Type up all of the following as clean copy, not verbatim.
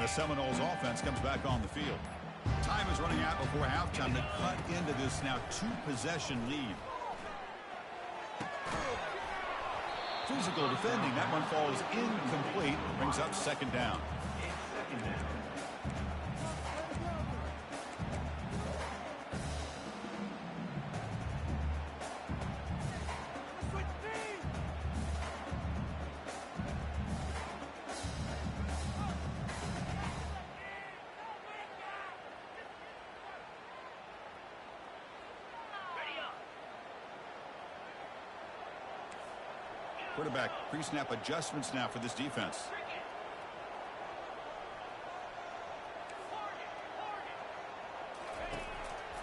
the Seminoles offense comes back on the field. Time is running out before halftime to cut into this now two-possession lead. Physical defending. That one falls incomplete. Brings up second down. Quarterback pre-snap adjustments now for this defense.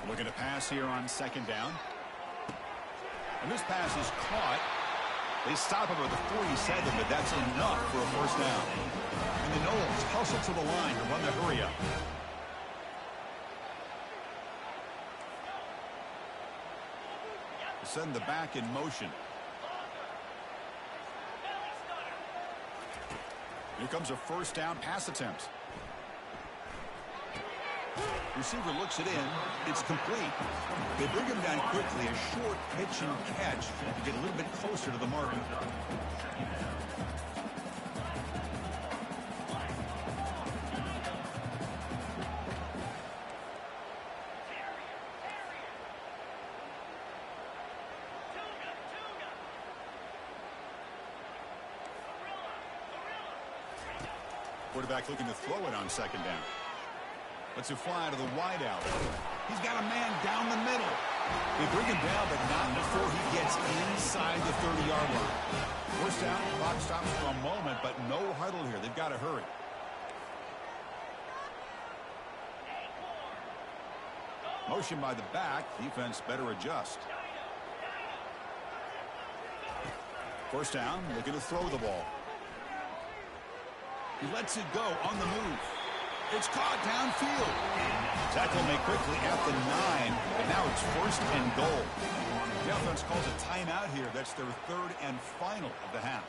Looking to pass here on second down. And this pass is caught. They stop over the 47, but that's enough for a first down. And the Noles hustle to the line to run the hurry up. Send the back in motion. Here comes a first down pass attempt. Receiver looks it in. It's complete. They bring him down quickly. A short pitch and catch to get a little bit closer to the mark. Quarterback looking to throw it on second down. Lets it fly to the wideout. He's got a man down the middle. They bring him down, but not before he gets inside the 30-yard line. First down, clock stops for a moment, but no huddle here. They've got to hurry. Motion by the back. Defense better adjust. First down, looking to throw the ball. He lets it go on the move. It's caught downfield. Tackle made quickly at the 9, but now it's first and goal. The offense calls a timeout here. That's their third and final of the half.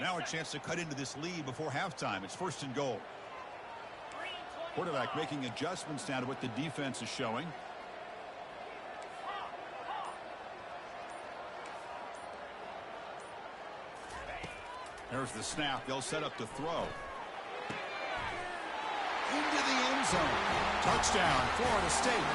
Now a chance to cut into this lead before halftime. It's first and goal. Quarterback making adjustments now to what the defense is showing. There's the snap. They'll set up to throw. Into the end zone. Touchdown, Florida State.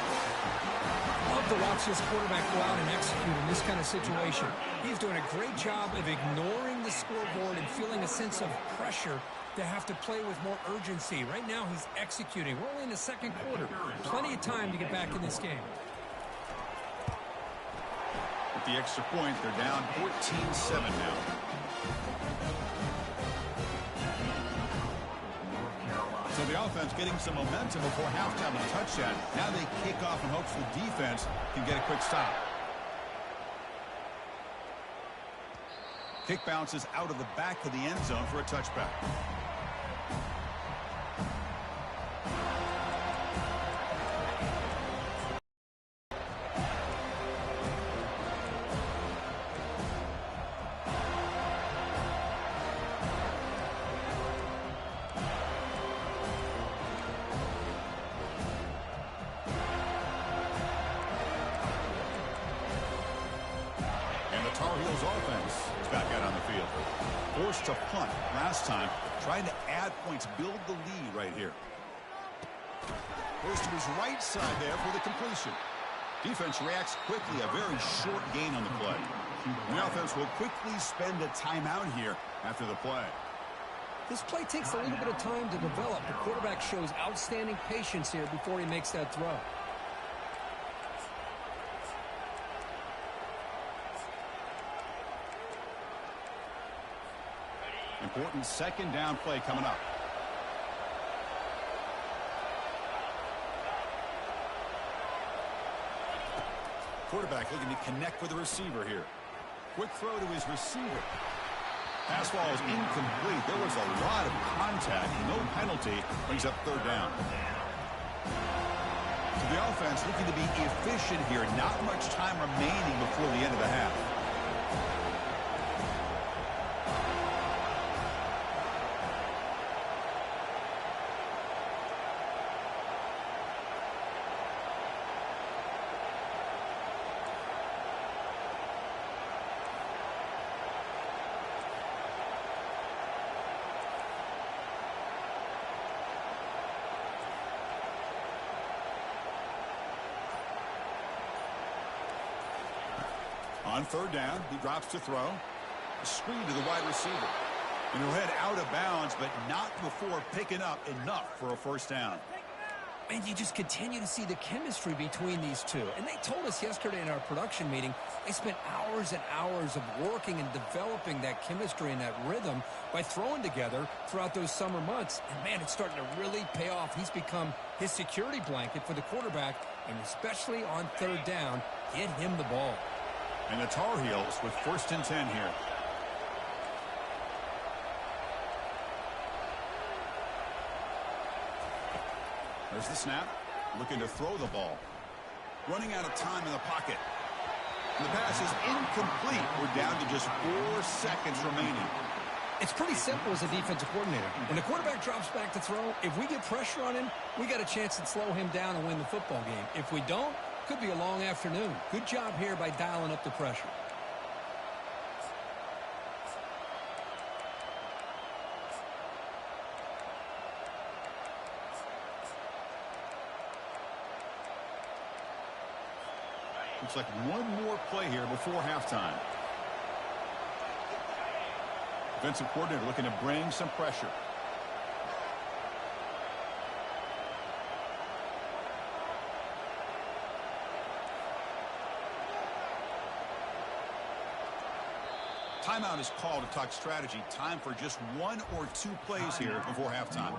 Love to watch this quarterback go out and execute in this kind of situation. He's doing a great job of ignoring the scoreboard and feeling a sense of pressure to have to play with more urgency. Right now he's executing. We're only in the second quarter. Plenty of time to get back in this game. With the extra point, they're down 14-7 now. So the offense getting some momentum before halftime with a touchdown. Now they kick off in hopes the defense can get a quick stop. Kick bounces out of the back of the end zone for a touchback. Tar Heels offense is back out on the field. Forced to punt last time, trying to add points, build the lead right here. Goes to his right side there for the completion. Defense reacts quickly, a very short gain on the play. The offense will quickly spend a timeout here after the play. This play takes a little bit of time to develop. The quarterback shows outstanding patience here before he makes that throw. Important second down play coming up. Quarterback looking to connect with the receiver here. Quick throw to his receiver. Pass ball is incomplete. There was a lot of contact. No penalty. Brings up third down. So the offense looking to be efficient here. Not much time remaining before the end of the half. On third down, he drops to throw. A screen to the wide receiver. And he'll head out of bounds, but not before picking up enough for a first down. And you just continue to see the chemistry between these two. And they told us yesterday in our production meeting, they spent hours and hours of working and developing that chemistry and that rhythm by throwing together throughout those summer months. And, man, it's starting to really pay off. He's become his security blanket for the quarterback, and especially on third down, get him the ball. And the Tar Heels with 1st and 10 here. There's the snap. Looking to throw the ball. Running out of time in the pocket. And the pass is incomplete. We're down to just 4 seconds remaining. It's pretty simple as a defensive coordinator. When the quarterback drops back to throw, if we get pressure on him, we got a chance to slow him down and win the football game. If we don't, could be a long afternoon. Good job here by dialing up the pressure. Looks like one more play here before halftime. Defensive coordinator looking to bring some pressure. Timeout is called to talk strategy. Time for just 1 or 2 plays here before halftime.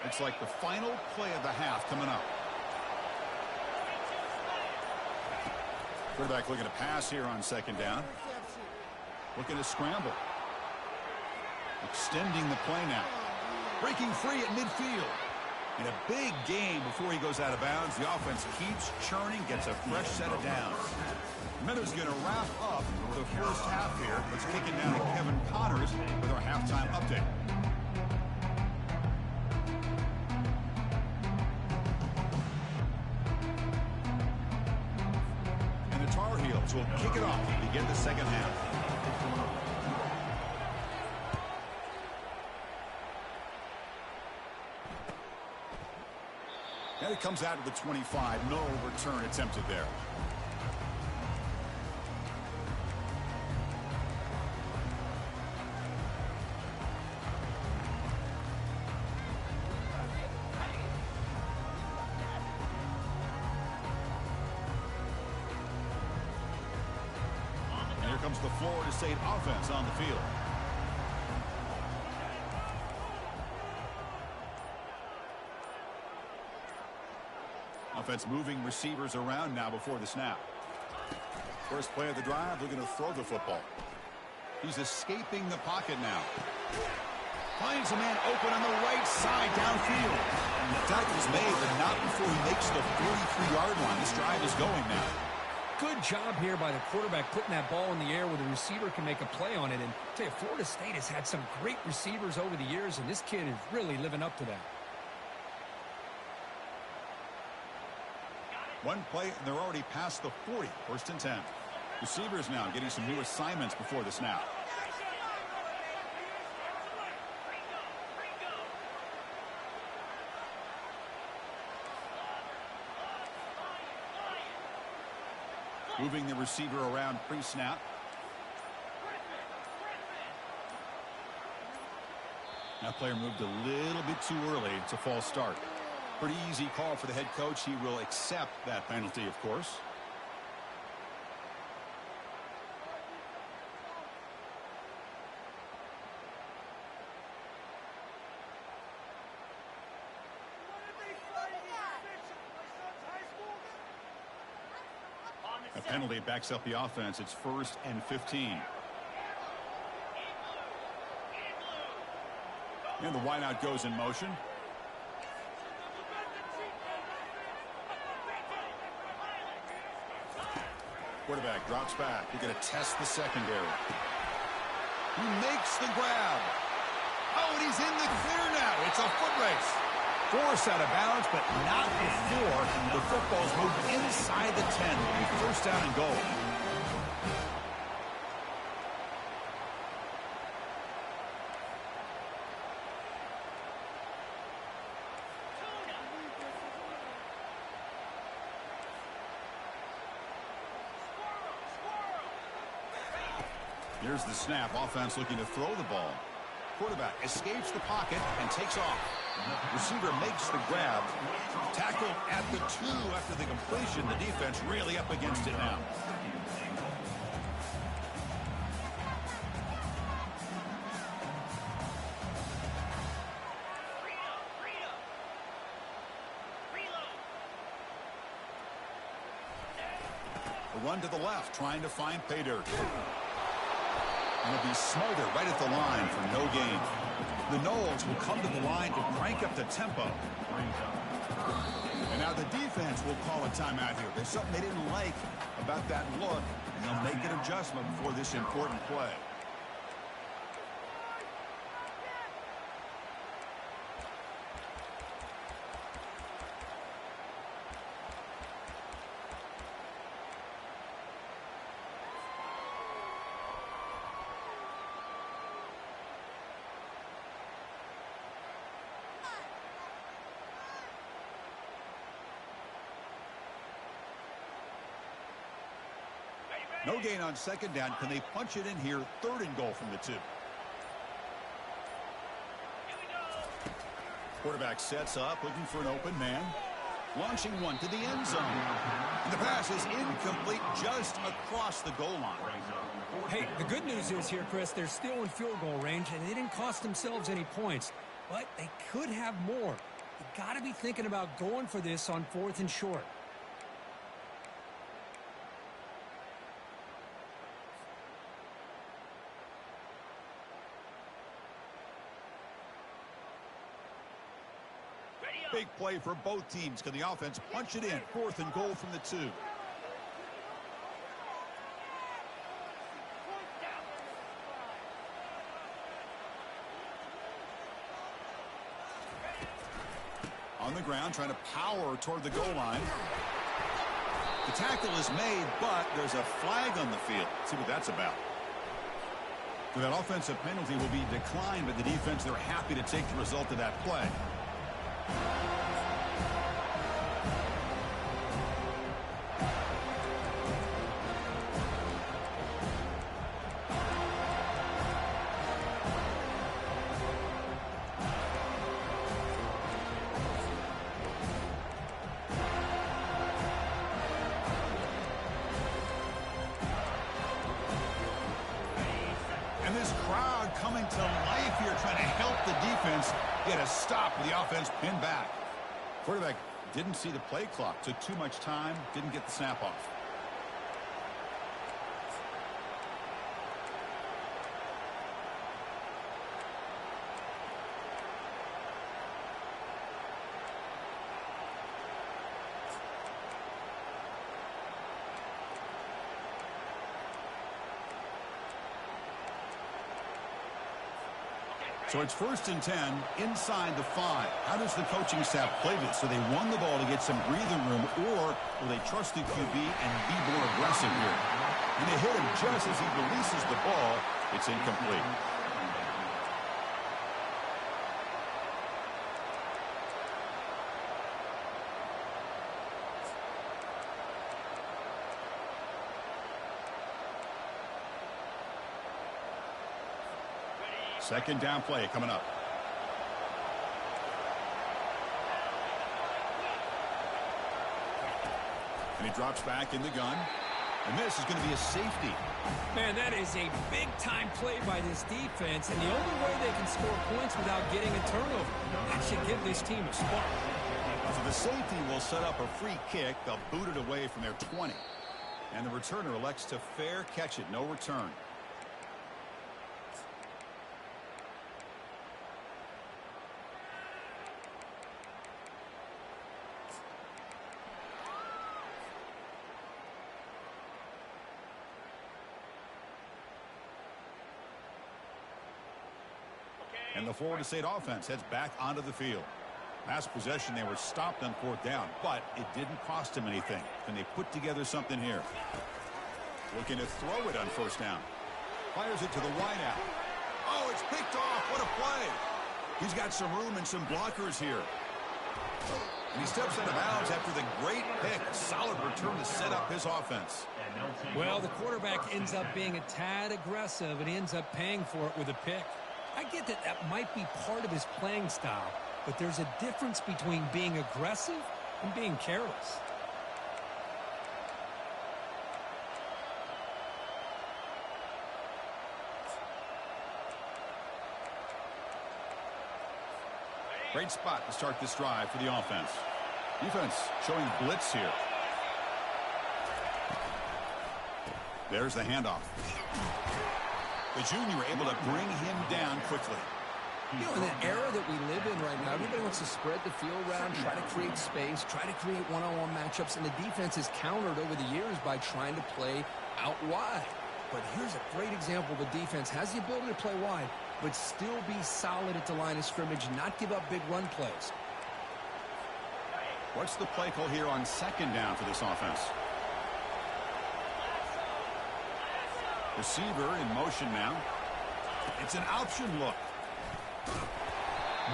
It's like the final play of the half coming up. Quarterback looking to pass here on 2nd down. Looking to scramble. Extending the play now. Breaking free at midfield. In a big game before he goes out of bounds. The offense keeps churning, gets a fresh set of downs. Meadows going to wrap up the first half here. Let's kick it down to Kevin Connors with our halftime update. Will kick it off to begin the second half. And it comes out of the 25. No return attempted there. Comes the Florida State offense on the field. Offense moving receivers around now before the snap. First play of the drive, looking to throw the football. He's escaping the pocket now. Finds a man open on the right side downfield. And the tackle is made, but not before he makes the 43-yard line. This drive is going now. Good job here by the quarterback putting that ball in the air where the receiver can make a play on it. And I tell you, Florida State has had some great receivers over the years, and this kid is really living up to that. One play, and they're already past the 40. 1st and 10. Receivers now getting some new assignments before the snap. Moving the receiver around pre-snap. That player moved a little bit too early. It's a false start. Pretty easy call for the head coach. He will accept that penalty, of course. Penalty backs up the offense. It's 1st and 15. And the wideout goes in motion. Quarterback drops back. We're going to test the secondary. He makes the grab. Oh, and he's in the clear now. It's a foot race. Force out of bounds, but not before the football's moved inside the 10. First down and goal. Here's the snap. Offense looking to throw the ball. Quarterback escapes the pocket and takes off. Receiver makes the grab. Tackled at the 2 after the completion. The defense really up against it now. A run to the left, trying to find pay dirt. And it'll be smothered right at the line for no gain. The Noles will come to the line to crank up the tempo. And now the defense will call a timeout here. There's something they didn't like about that look, and they'll make an adjustment for this important play. No gain on 2nd down. Can they punch it in here? 3rd and goal from the 2. Quarterback sets up, looking for an open man. Launching one to the end zone. And the pass is incomplete just across the goal line. Hey, the good news is here, Chris, they're still in field goal range, and they didn't cost themselves any points. But they could have more. You got to be thinking about going for this on 4th and short. Big play for both teams. Can the offense punch it in? 4th and goal from the 2. On the ground, trying to power toward the goal line. The tackle is made, but there's a flag on the field. Let's see what that's about. So that offensive penalty will be declined by the defense. They're happy to take the result of that play. And this crowd coming to life here, trying to help the defense get a stop with the offense pinned back. Quarterback didn't see the play clock, took too much time, didn't get the snap off. So it's 1st and 10 inside the 5. How does the coaching staff play this? So they won the ball to get some breathing room, or will they trust the QB and be more aggressive here? And they hit him just as he releases the ball. It's incomplete. Second down play coming up. And he drops back in the gun. And this is going to be a safety. Man, that is a big-time play by this defense, and the only way they can score points without getting a turnover. That should give this team a spark. So the safety will set up a free kick. They'll boot it away from their 20. And the returner elects to fair catch it. No return. And the Florida State offense heads back onto the field. Last possession, they were stopped on 4th down, but it didn't cost them anything. Can they put together something here? Looking to throw it on 1st down. Fires it to the wideout. Oh, it's picked off. What a play. He's got some room and some blockers here. And he steps out of bounds after the great pick. Solid return to set up his offense. Well, the quarterback ends up being a tad aggressive, and he ends up paying for it with a pick. I get that that might be part of his playing style, but there's a difference between being aggressive and being careless. Great spot to start this drive for the offense. Defense showing blitz here. There's the handoff. The junior able to bring him down quickly. You know, in the era that we live in right now, everybody wants to spread the field around, try to create space, try to create one-on-one matchups, and the defense is countered over the years by trying to play out wide. But here's a great example. The defense has the ability to play wide, but still be solid at the line of scrimmage, not give up big run plays. What's the play call here on 2nd down for this offense? Receiver in motion now. It's an option look.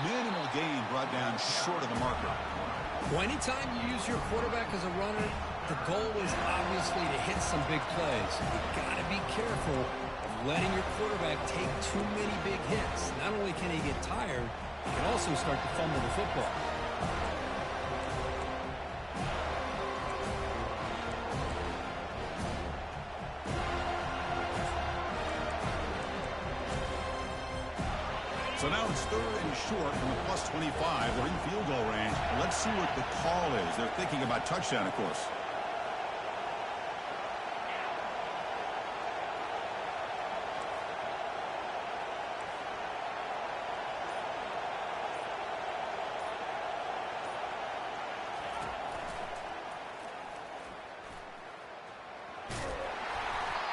Minimal gain brought down short of the marker. Well, anytime you use your quarterback as a runner, the goal is obviously to hit some big plays. You've got to be careful of letting your quarterback take too many big hits. Not only can he get tired, he can also start to fumble the football. So now it's 3rd and short from the +25. They're in field goal range. Let's see what the call is. They're thinking about touchdown, of course.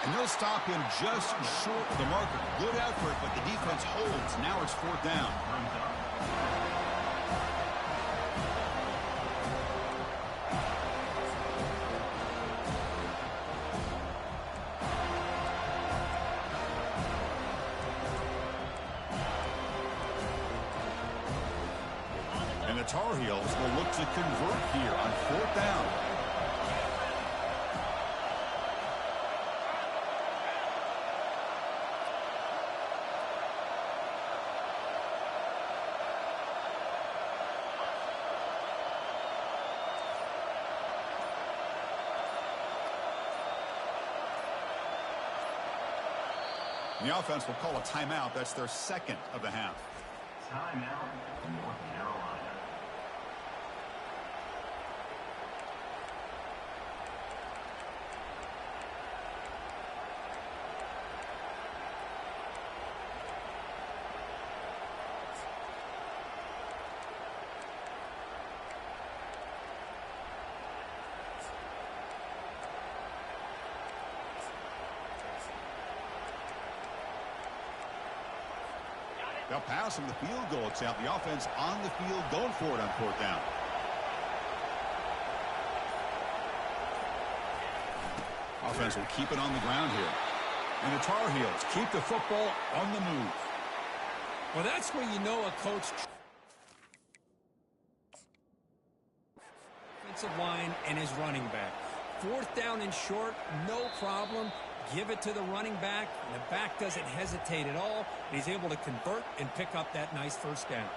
And they'll stop him just short of the marker. Good effort, but the defense holds. Now it's 4th down. And the Tar Heels will look to convert here on 4th down. The offense will call a timeout. That's their 2nd of the half. Timeout, North Carolina. They'll pass him the field goal attempt. The offense on the field going for it on 4th down. Offense will keep it on the ground here. And the Tar Heels keep the football on the move. Well, that's where you know a coach. Offensive line and his running back. 4th down and short, no problem. Give it to the running back, and the back doesn't hesitate at all. He's able to convert and pick up that nice 1st down.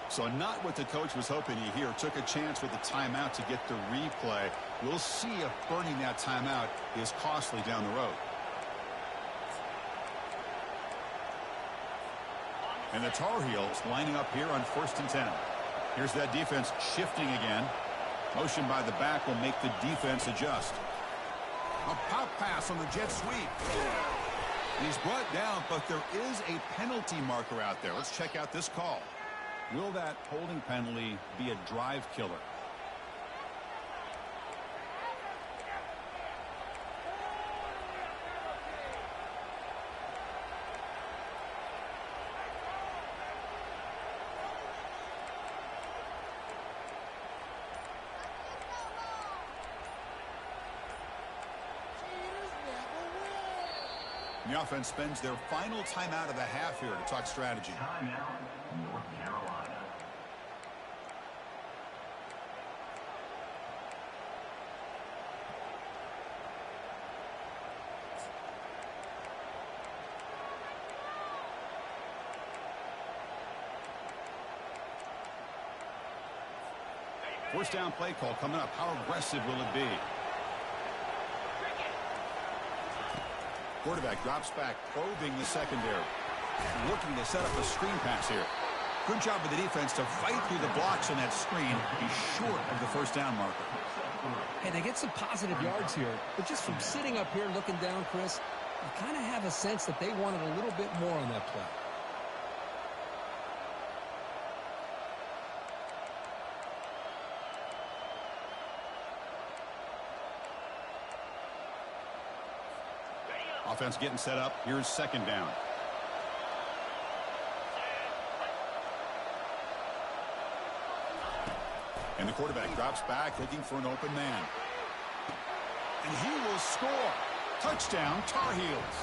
So not what the coach was hoping he here. Took a chance with the timeout to get the replay. We'll see if burning that timeout is costly down the road. And the Tar Heels lining up here on 1st and 10. Here's that defense shifting again. Motion by the back will make the defense adjust. A pop pass on the jet sweep. And he's brought down, but there is a penalty marker out there. Let's check out this call. Will that holding penalty be a drive killer? The offense spends their final timeout of the half here to talk strategy. Timeout, North Carolina. First down play call coming up. How aggressive will it be? Quarterback drops back, probing the secondary. Looking to set up a screen pass here. Good job of the defense to fight through the blocks on that screen. He's short of the first down marker. Hey, they get some positive yards here, but just from sitting up here looking down, Chris, you kind of have a sense that they wanted a little bit more on that play. Offense getting set up. Here's second down. And the quarterback drops back looking for an open man. And he will score. Touchdown, Tar Heels.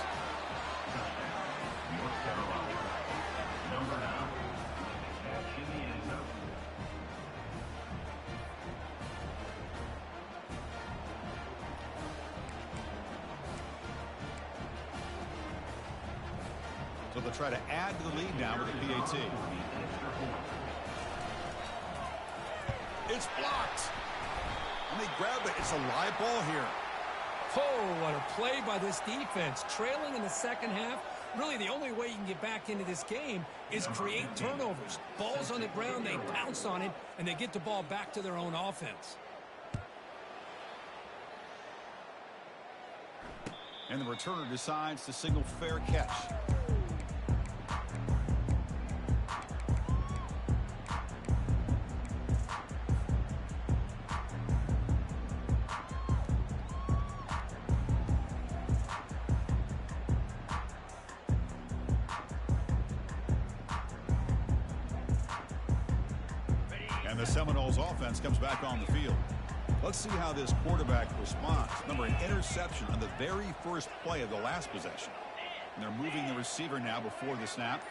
North Carolina. Number 9. Catch in the end zone. So they'll try to add to the lead now with a PAT. It's blocked. And they grab it. It's a live ball here. Oh, what a play by this defense. Trailing in the second half. Really, the only way you can get back into this game is create turnovers. Ball's on the ground, they pounce on it, and they get the ball back to their own offense. And the returner decides to signal fair catch. The Seminoles offense comes back on the field. Let's see how this quarterback responds. Remember, an interception on the very first play of the last possession. And they're moving the receiver now before the snap.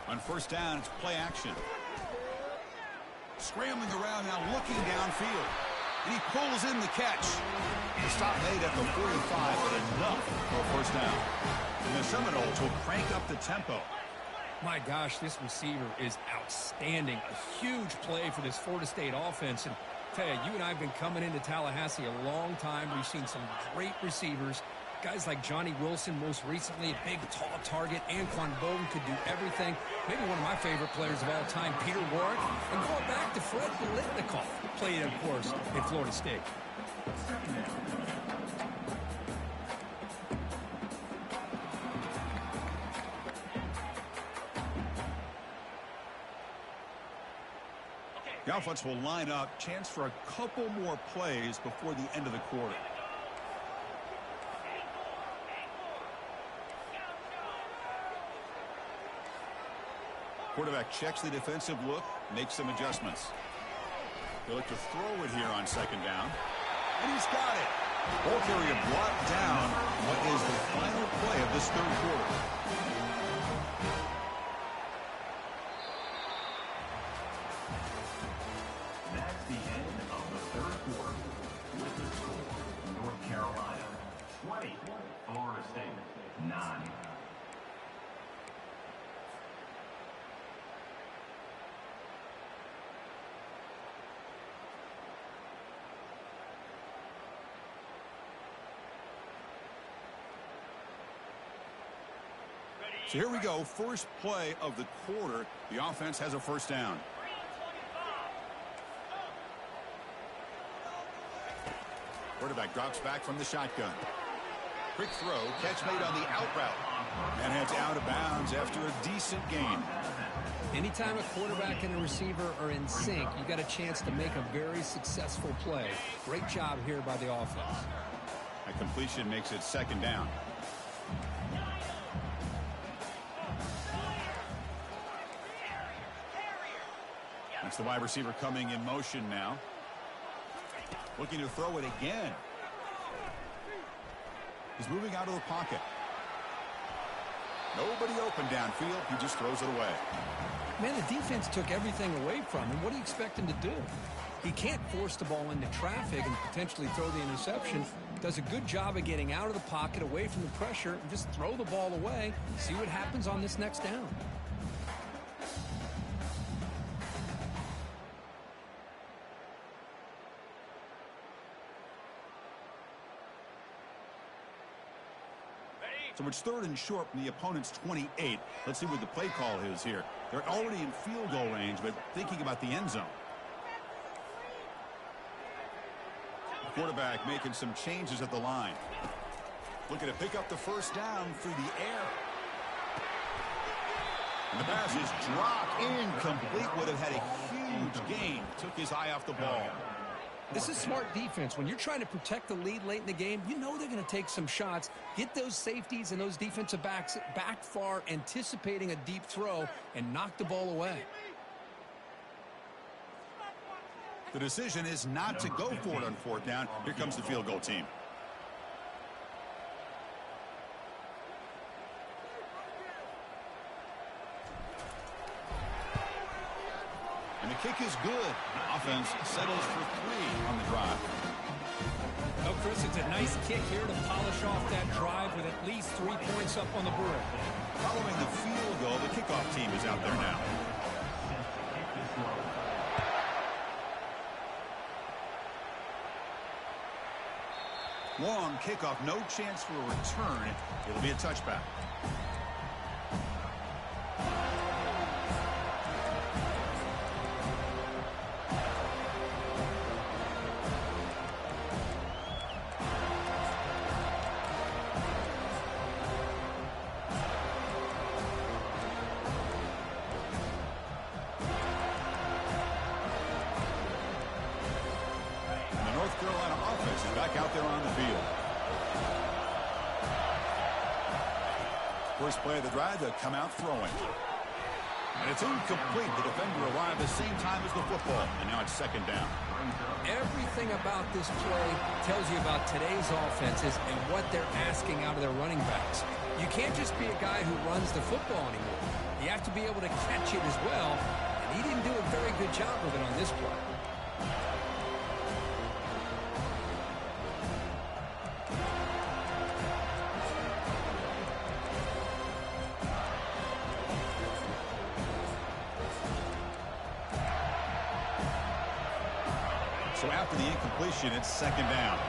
On first down, it's play action. Scrambling around now, looking downfield. And he pulls in the catch. The stop made at the 45, but enough for a first down. And the Seminoles will crank up the tempo. My gosh, this receiver is outstanding. A huge play for this Florida State offense. And tell you, you and I have been coming into Tallahassee a long time. We've seen some great receivers. Guys like Johnny Wilson, most recently, a big, tall target. Anquan Bolden could do everything. Maybe one of my favorite players of all time, Peter Warrick. And going back to Fred Biletnikoff, played, of course, at Florida State. The offense will line up. Chance for a couple more plays before the end of the quarter. Quarterback checks the defensive look, makes some adjustments. He'll look to throw it here on second down. And he's got it. Ball carrier brought down. What is the final play of this third quarter? That's the end of the third quarter. With the score, North Carolina 20, Florida State 9. So here we go. First play of the quarter. The offense has a first down. Quarterback drops back from the shotgun. Quick throw, catch made on the out route. And heads out of bounds after a decent gain. Anytime a quarterback and a receiver are in sync, you got a chance to make a very successful play. Great job here by the offense. A completion makes it second down. That's the wide receiver coming in motion now. Looking to throw it again. He's moving out of the pocket. Nobody open downfield. He just throws it away. Man, the defense took everything away from him. What do you expect him to do? He can't force the ball into traffic and potentially throw the interception. Does a good job of getting out of the pocket, away from the pressure, and just throw the ball away. See what happens on this next down. So it's third and short from the opponent's 28. Let's see what the play call is here. They're already in field goal range, but thinking about the end zone. The quarterback making some changes at the line. Looking to pick up the first down through the air. And the pass is dropped. Incomplete. Would have had a huge gain. Took his eye off the ball. This is smart defense. When you're trying to protect the lead late in the game, you know they're going to take some shots, get those safeties and those defensive backs back far, anticipating a deep throw, and knock the ball away. The decision is not to go for it on fourth down. Here comes the field goal team. And the kick is good. Offense settles for 3 on the drive. Oh, Chris, it's a nice kick here to polish off that drive with at least 3 points up on the board. Following the field goal, the kickoff team is out there now. Long kickoff, no chance for a return. It'll be a touchback. Back out there on the field. First play of the drive, to come out throwing. And it's incomplete. The defender arrived at the same time as the football. And now it's second down. Everything about this play tells you about today's offenses and what they're asking out of their running backs. You can't just be a guy who runs the football anymore. You have to be able to catch it as well. And he didn't do a very good job of it on this play. So after the incompletion, it's second down.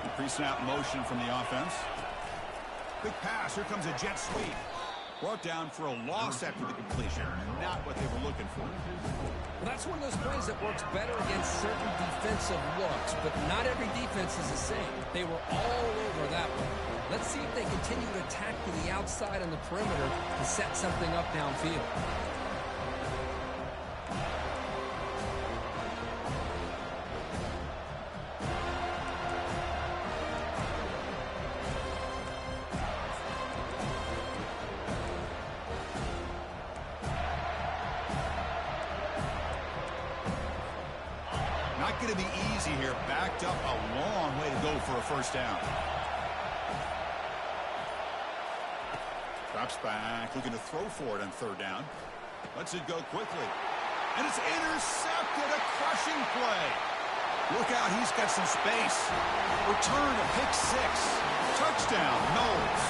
Increasing out motion from the offense. Quick pass. Here comes a jet sweep. Brought down for a loss after the completion. Not what they were looking for. Well, that's one of those plays that works better against certain defensive looks, but not every defense is the same. They were all over that one. Let's see if they continue to attack to the outside on the perimeter to set something up downfield. Not going to be easy here. Backed up a long way to go for a first down. Drops back, looking to throw for it on third down. Lets it go quickly. And it's intercepted. A crushing play. Look out, he's got some space. Return to pick 6. Touchdown, Knowles.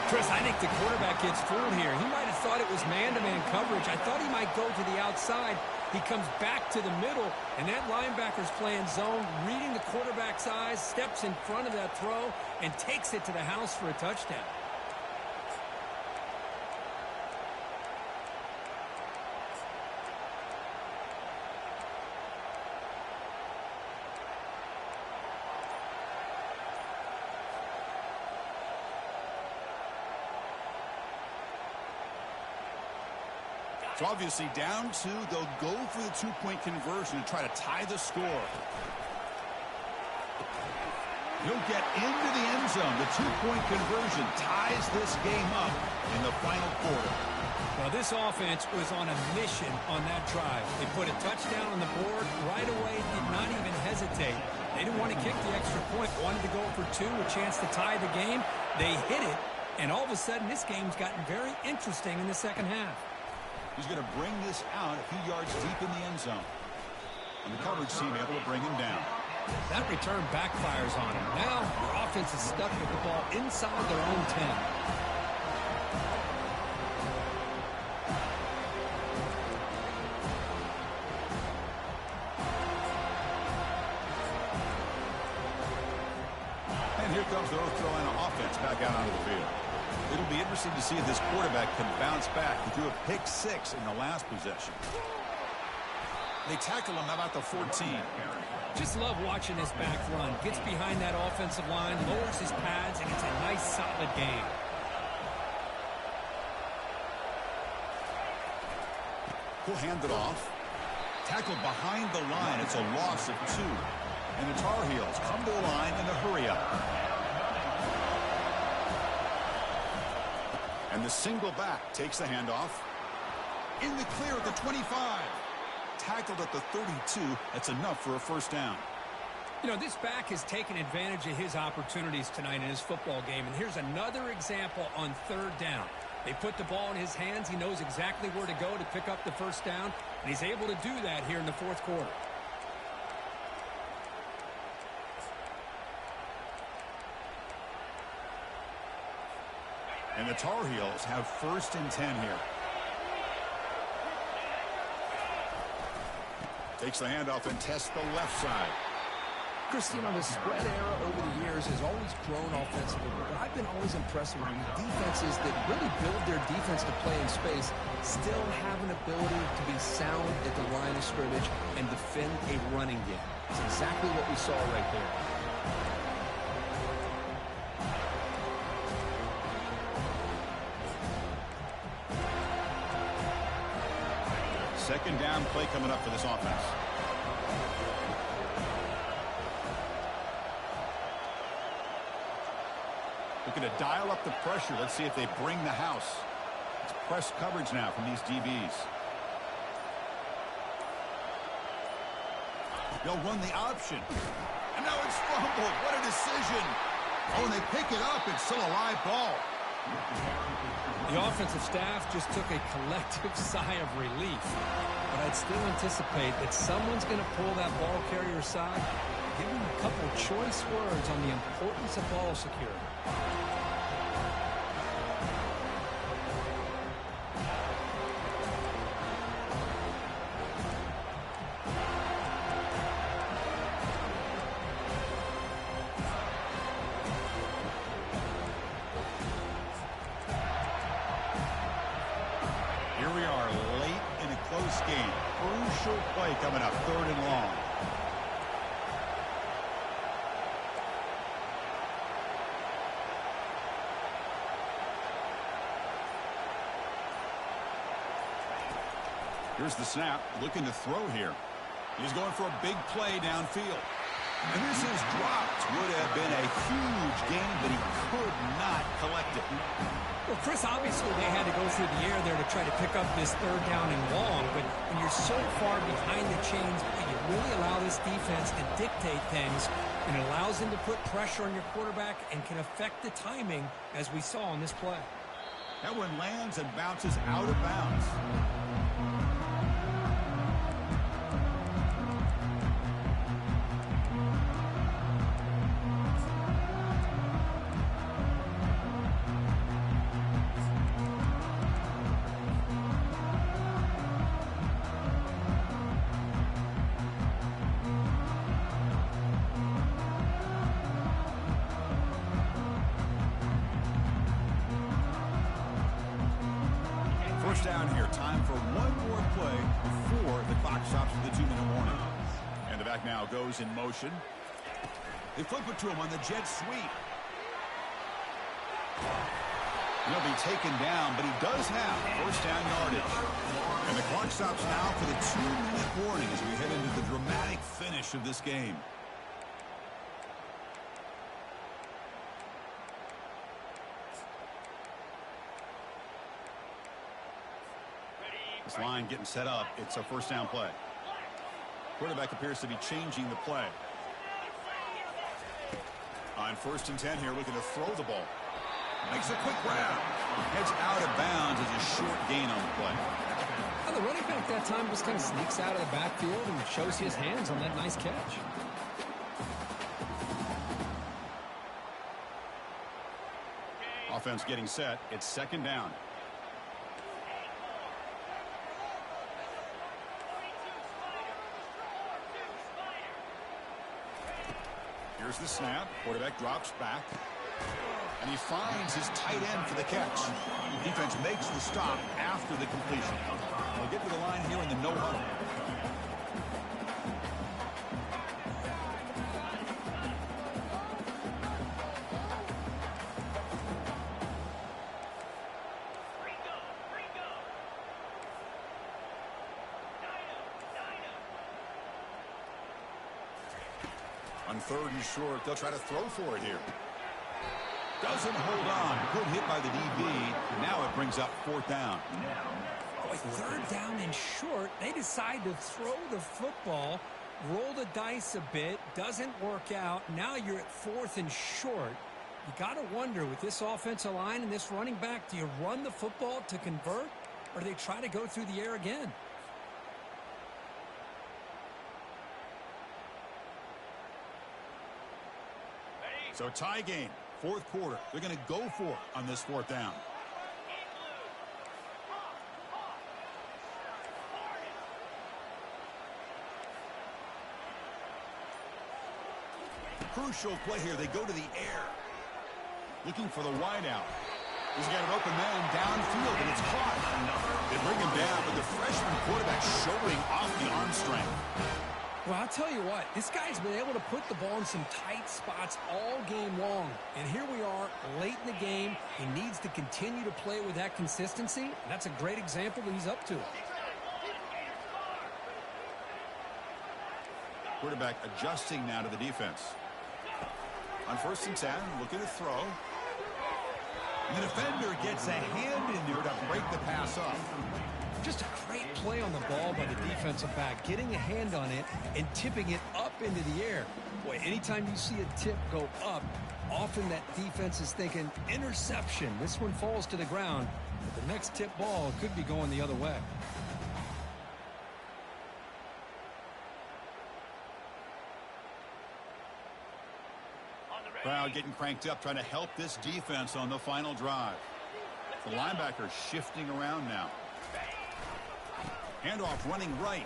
Chris, I think the quarterback gets fooled here. He might have thought it was man-to-man coverage. I thought he might go to the outside. He comes back to the middle, and that linebacker's playing zone, reading the quarterback's eyes, steps in front of that throw, and takes it to the house for a touchdown. So obviously down 2, they'll go for the 2-point conversion to try to tie the score. He'll get into the end zone. The 2-point conversion ties this game up in the final quarter. Well, this offense was on a mission on that drive. They put a touchdown on the board right away, did not even hesitate. They didn't want to kick the extra point, wanted to go for 2, a chance to tie the game. They hit it, and all of a sudden this game's gotten very interesting in the second half. He's going to bring this out a few yards deep in the end zone. And the coverage team able to bring him down. That return backfires on him. Now their offense is stuck with the ball inside their own 10. And here comes the North Carolina offense back out onto the field. It'll be interesting to see if this quarterback can bounce back. He threw a pick-6 in the last possession. They tackle him about the 14. Just love watching this back run. Gets behind that offensive line, lowers his pads, and it's a nice, solid game. He'll hand it off. Tackled behind the line. It's a loss of 2. And the Tar Heels come to the line in a hurry-up. And the single back takes the handoff. In the clear at the 25. Tackled at the 32. That's enough for a first down. You know, this back has taken advantage of his opportunities tonight in his football game. And here's another example on 3rd down. They put the ball in his hands. He knows exactly where to go to pick up the first down. And he's able to do that here in the 4th quarter. And the Tar Heels have 1st and 10 here. Takes the handoff and tests the left side. Chris, you know, the spread era over the years has always grown offensively, but I've been always impressed with defenses that really build their defense to play in space, still have an ability to be sound at the line of scrimmage and defend a running game. It's exactly what we saw right there. Second down play coming up for this offense. Looking to dial up the pressure. Let's see if they bring the house. It's press coverage now from these DBs. They'll run the option. And now it's fumbled. What a decision. Oh, and they pick it up. It's still a live ball. The offensive staff just took a collective sigh of relief. But I'd still anticipate that someone's going to pull that ball carrier aside, give him a couple choice words on the importance of ball security. Here we are late in a close game. Crucial play coming up, 3rd and long. Here's the snap, looking to throw here. He's going for a big play downfield. And this is dropped. Would have been a huge gain, but he could not collect it. Well, Chris, obviously they had to go through the air there to try to pick up this 3rd down and long, but when you're so far behind the chains, you really allow this defense to dictate things, and it allows them to put pressure on your quarterback and can affect the timing, as we saw on this play. That one lands and bounces out of bounds. First down here. Time for one more play before the clock stops with the 2-minute warning. And the back now goes in motion. They flip it to him on the jet sweep. He'll be taken down, but he does have first down yardage. And the clock stops now for the 2-minute warning as we head into the dramatic finish of this game. This line getting set up. It's a first down play. Quarterback appears to be changing the play. On 1st and 10 here, looking to throw the ball. Makes a quick grab. Heads out of bounds as a short gain on the play. Well, the running back that time just kind of sneaks out of the backfield and shows his hands on that nice catch. Offense getting set. It's 2nd down. Here's the snap. Quarterback drops back. And he finds his tight end for the catch. Defense makes the stop after the completion. They'll get to the line here in the no huddle. On 3rd and short, they'll try to throw for it here. Doesn't hold on. Good hit by the DB. Now it brings up 4th down. Boy, 3rd down and short. They decide to throw the football, roll the dice a bit. Doesn't work out. Now you're at 4th and short. You got to wonder, with this offensive line and this running back, do you run the football to convert, or do they try to go through the air again? So tie game, 4th quarter. They're going to go for it on this 4th down. Crucial play here. They go to the air. Looking for the wideout. He's got an open man downfield, and it's caught. They bring him down, but the freshman quarterback showing off the arm strength. Well, I'll tell you what, this guy's been able to put the ball in some tight spots all game long. And here we are, late in the game. He needs to continue to play with that consistency. And that's a great example that he's up to it. Quarterback adjusting now to the defense. On 1st and 10, looking to throw. And the defender gets a hand in there to break the pass up. Just a great play on the ball by the defensive back, getting a hand on it and tipping it up into the air. Boy, anytime you see a tip go up, often that defense is thinking interception. This one falls to the ground, but the next tip ball could be going the other way. Crowd getting cranked up, trying to help this defense on the final drive. The linebacker shifting around now. Handoff running right.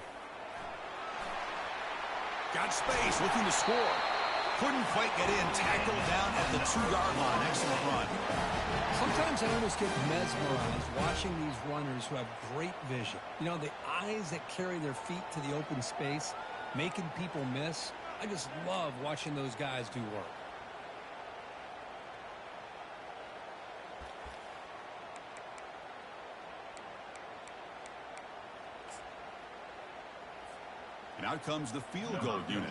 Got space, looking to score. Couldn't quite get in. Tackled down at the 2-yard line. Excellent run. Sometimes I almost get mesmerized watching these runners who have great vision. You know, the eyes that carry their feet to the open space, making people miss. I just love watching those guys do work. And out comes the field goal unit.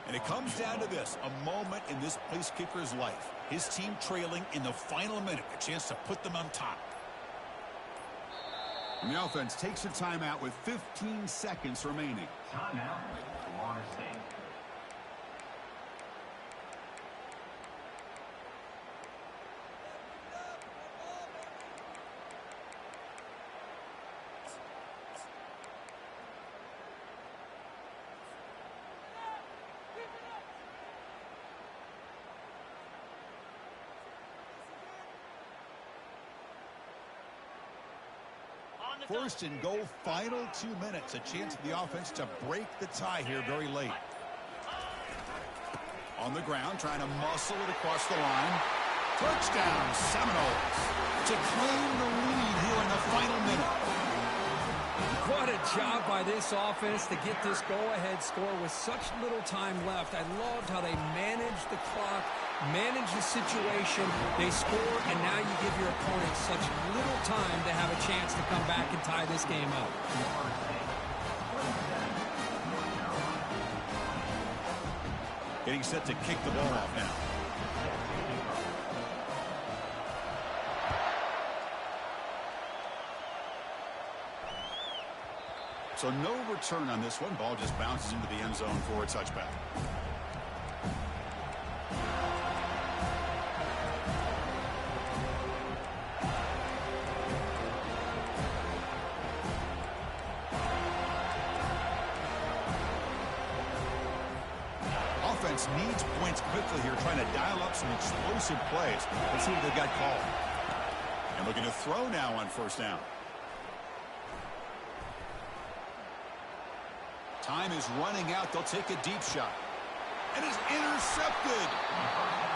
And it comes down to this, a moment in this place kicker's life. His team trailing in the final minute, a chance to put them on top. And the offense takes a timeout with 15 seconds remaining. Timeout, Florida State. First and goal, final 2 minutes. A chance for the offense to break the tie here very late. On the ground, trying to muscle it across the line. Touchdown, Seminoles, to claim the lead here in the final minute. What a job by this offense to get this go-ahead score with such little time left. I loved how they managed the clock manage the situation, they score, and now you give your opponent such little time to have a chance to come back and tie this game up. Getting set to kick the ball off now. So no return on this one. Ball just bounces into the end zone for a touchback. Offense needs points quickly here, trying to dial up some explosive plays. Let's see what they've got called. And looking to throw now on first down. Time is running out. They'll take a deep shot. And it's intercepted.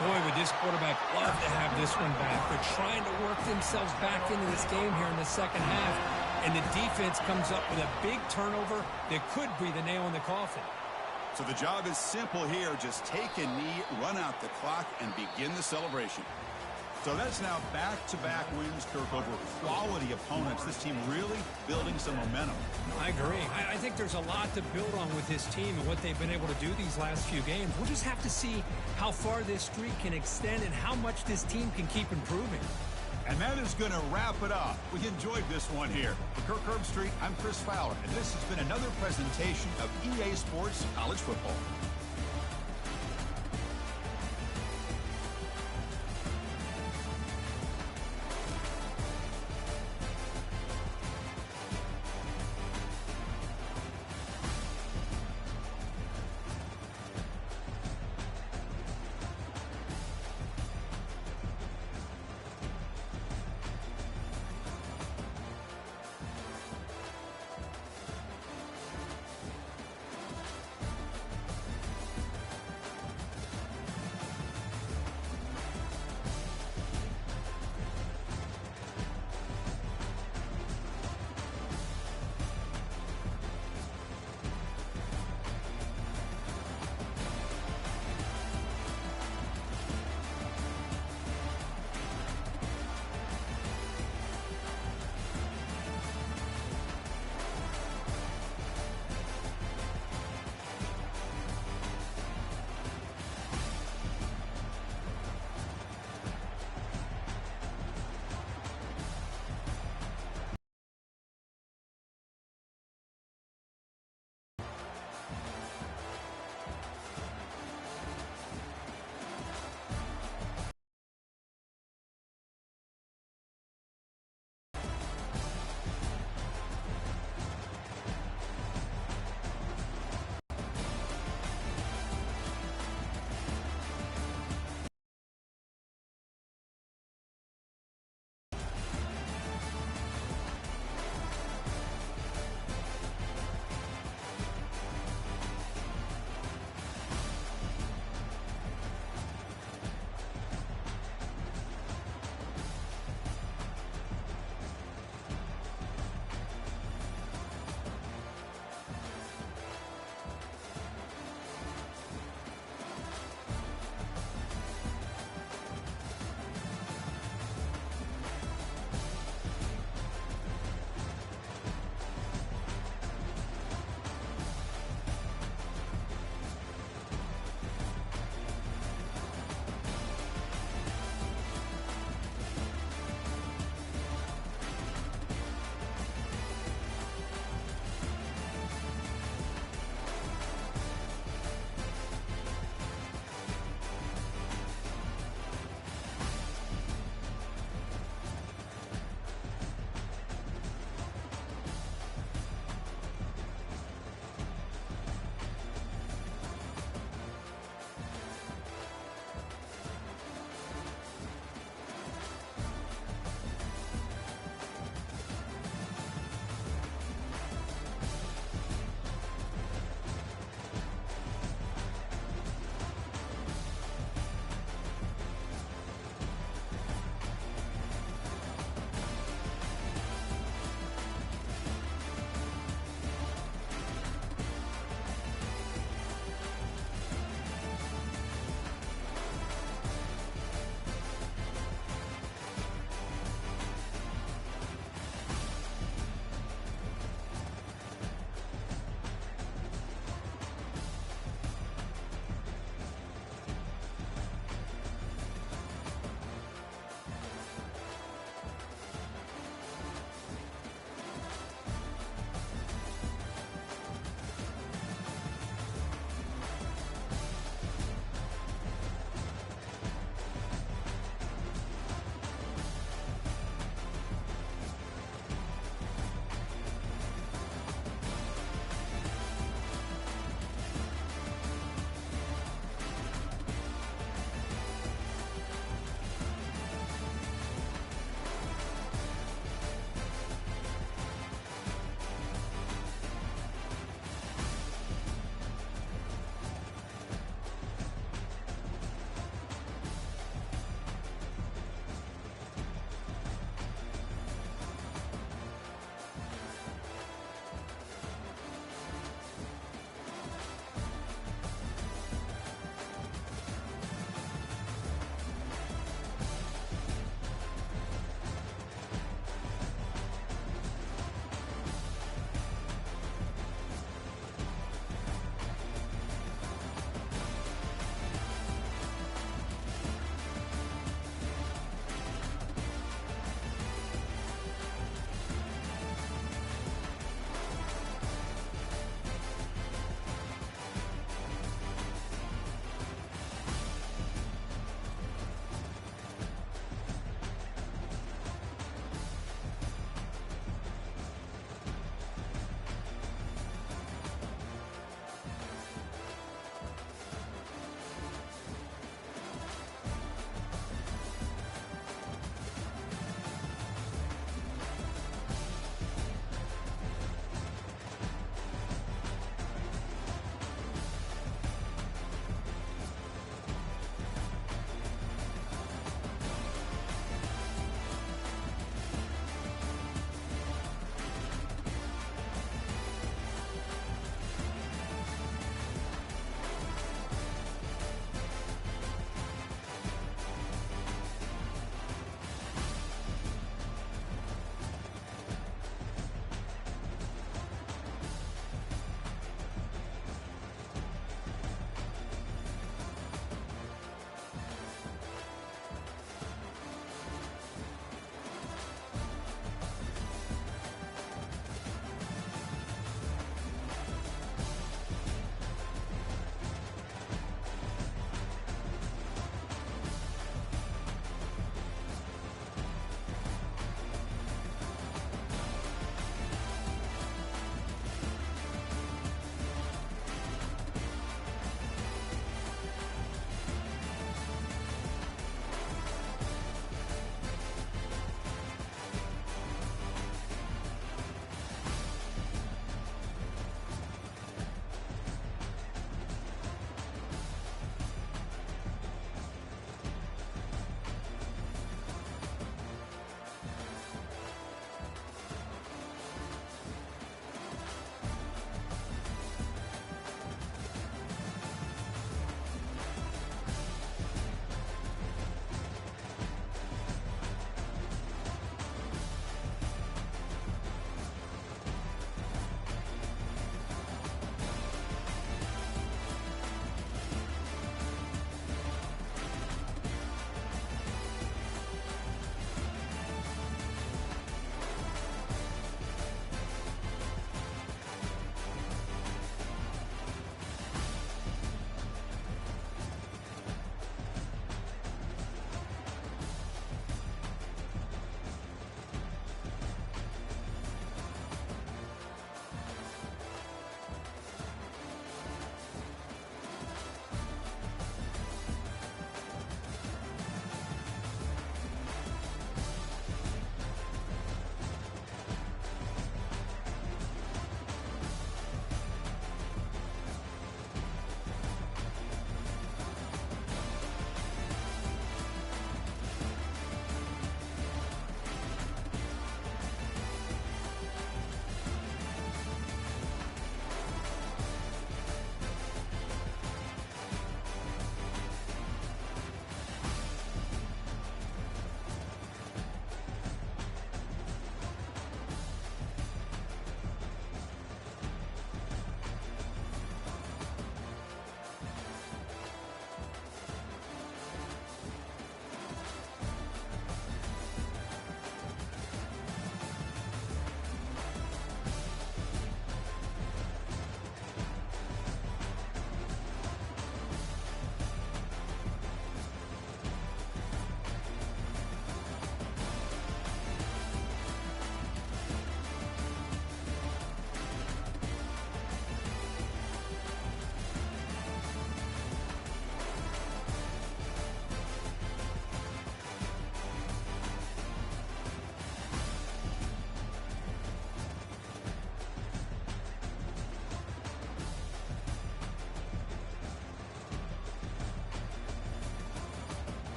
Boy, would this quarterback love to have this one back. They're trying to work themselves back into this game here in the second half. And the defense comes up with a big turnover that could be the nail in the coffin. So the job is simple here. Just take a knee, run out the clock, and begin the celebration. So that's now back-to-back wins, Kirk, over quality opponents. This team really building some momentum. I agree. I think there's a lot to build on with this team and what they've been able to do these last few games. We'll just have to see how far this streak can extend and how much this team can keep improving. And that is going to wrap it up. We enjoyed this one here. For Kirk Herbstreit, I'm Chris Fowler, and this has been another presentation of EA Sports College Football.